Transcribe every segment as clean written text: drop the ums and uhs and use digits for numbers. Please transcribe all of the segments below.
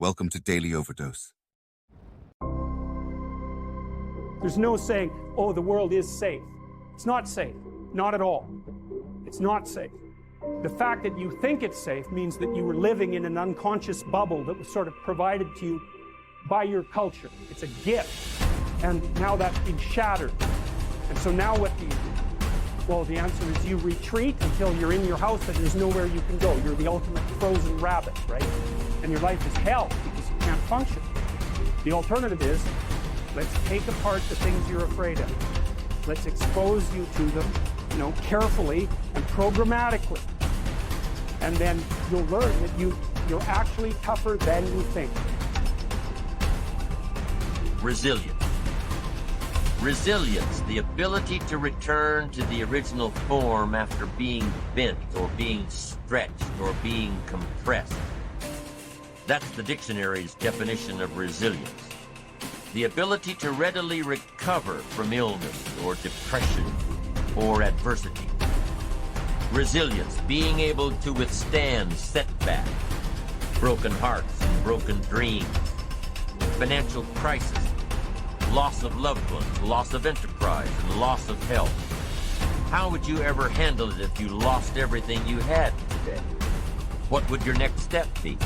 Welcome to Daily Overdose. There's no saying, oh, the world is safe. It's not safe. Not at all. It's not safe. The fact that you think it's safe means that you were living in an unconscious bubble that was sort of provided to you by your culture. It's a gift. And now that's been shattered. And so now what do you do? Well, the answer is you retreat until you're in your house and there's nowhere you can go. You're the ultimate frozen rabbit, right? And your life is hell because you can't function. The alternative is, let's take apart the things you're afraid of. Let's expose you to them, carefully and programmatically. And then you'll learn that you're actually tougher than you think. Resilience. Resilience, the ability to return to the original form after being bent or being stretched or being compressed. That's the dictionary's definition of resilience. The ability to readily recover from illness or depression or adversity. Resilience, being able to withstand setback, broken hearts and broken dreams, financial crisis, loss of loved ones, loss of enterprise, and loss of health. How would you ever handle it if you lost everything you had today? What would your next step be?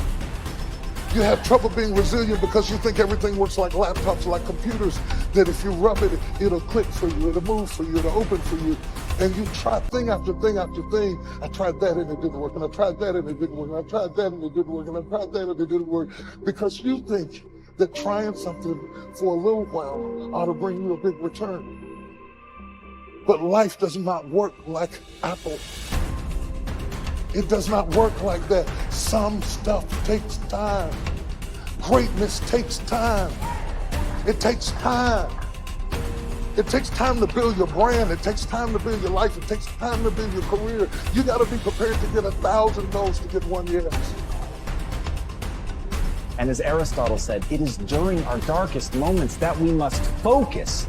You have trouble being resilient because you think everything works like laptops, like computers, that if you rub it, it'll click for you, it'll move for you, it'll open for you. And you try thing after thing after thing. I tried that and it didn't work, and I tried that and it didn't work, and I tried that and it didn't work, and I tried that and it didn't work. Because you think that trying something for a little while ought to bring you a big return. But life does not work like Apple. It does not work like that. Some stuff takes time. Greatness takes time. It takes time. It takes time to build your brand. It takes time to build your life. It takes time to build your career. You got to be prepared to get 1,000 no's to get one yes. And as Aristotle said, it is during our darkest moments that we must focus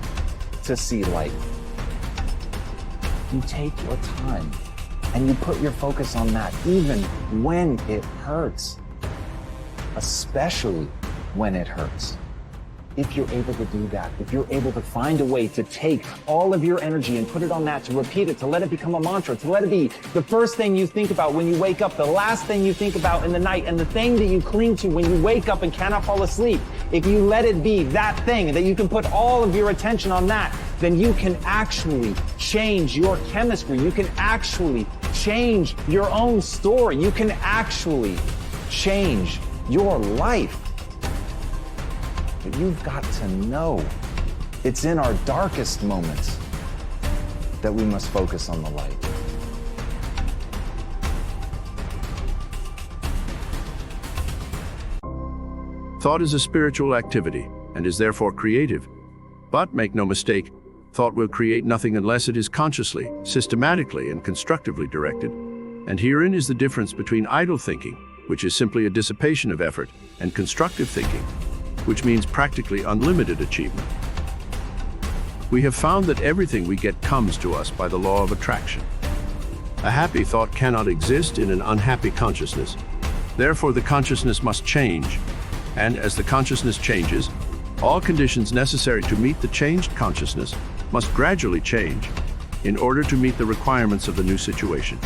to see light. You take your time and you put your focus on that, even when it hurts, especially when it hurts. If you're able to do that, if you're able to find a way to take all of your energy and put it on that, to repeat it, to let it become a mantra, to let it be the first thing you think about when you wake up, the last thing you think about in the night, and the thing that you cling to when you wake up and cannot fall asleep, if you let it be that thing, that you can put all of your attention on that, then you can actually change your chemistry. You can actually change your own story. You can actually change your life. But you've got to know it's in our darkest moments that we must focus on the light. Thought is a spiritual activity and is therefore creative. But make no mistake, thought will create nothing unless it is consciously, systematically, and constructively directed. And herein is the difference between idle thinking, which is simply a dissipation of effort, and constructive thinking, which means practically unlimited achievement. We have found that everything we get comes to us by the law of attraction. A happy thought cannot exist in an unhappy consciousness. Therefore, the consciousness must change. And as the consciousness changes, all conditions necessary to meet the changed consciousness must gradually change in order to meet the requirements of the new situation.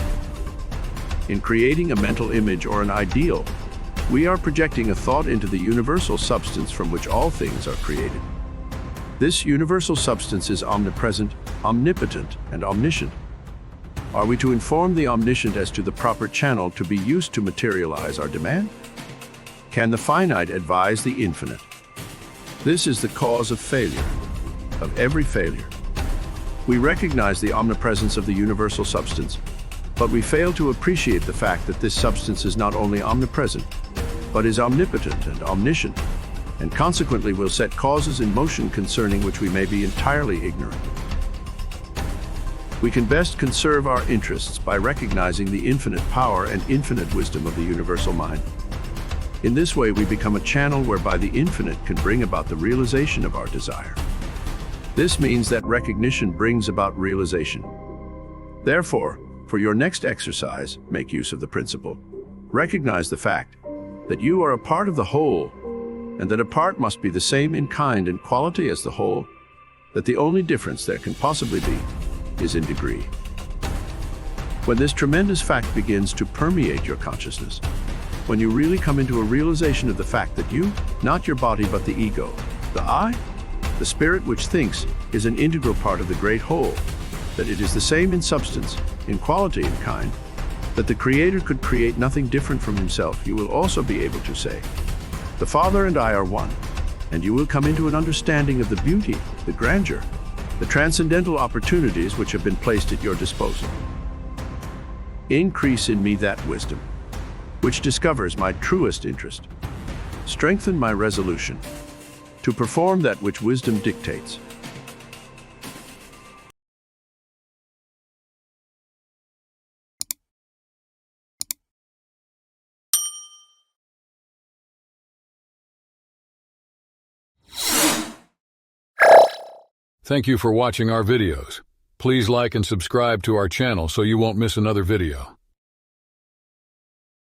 In creating a mental image or an ideal, we are projecting a thought into the universal substance from which all things are created. This universal substance is omnipresent, omnipotent, and omniscient. Are we to inform the omniscient as to the proper channel to be used to materialize our demand? Can the finite advise the infinite? This is the cause of failure, of every failure. We recognize the omnipresence of the universal substance, but we fail to appreciate the fact that this substance is not only omnipresent, but is omnipotent and omniscient, and consequently will set causes in motion concerning which we may be entirely ignorant. We can best conserve our interests by recognizing the infinite power and infinite wisdom of the universal mind. In this way, we become a channel whereby the infinite can bring about the realization of our desire. This means that recognition brings about realization. Therefore, for your next exercise, make use of the principle. Recognize the fact that you are a part of the whole, and that a part must be the same in kind and quality as the whole, that the only difference there can possibly be is in degree. When this tremendous fact begins to permeate your consciousness, when you really come into a realization of the fact that you, not your body but the ego, the I, the spirit which thinks, is an integral part of the great whole, that it is the same in substance, in quality and kind, that the Creator could create nothing different from himself, you will also be able to say, the Father and I are one, and you will come into an understanding of the beauty, the grandeur, the transcendental opportunities which have been placed at your disposal. Increase in me that wisdom, which discovers my truest interest. Strengthen my resolution to perform that which wisdom dictates. Thank you for watching our videos. Please like and subscribe to our channel so you won't miss another video.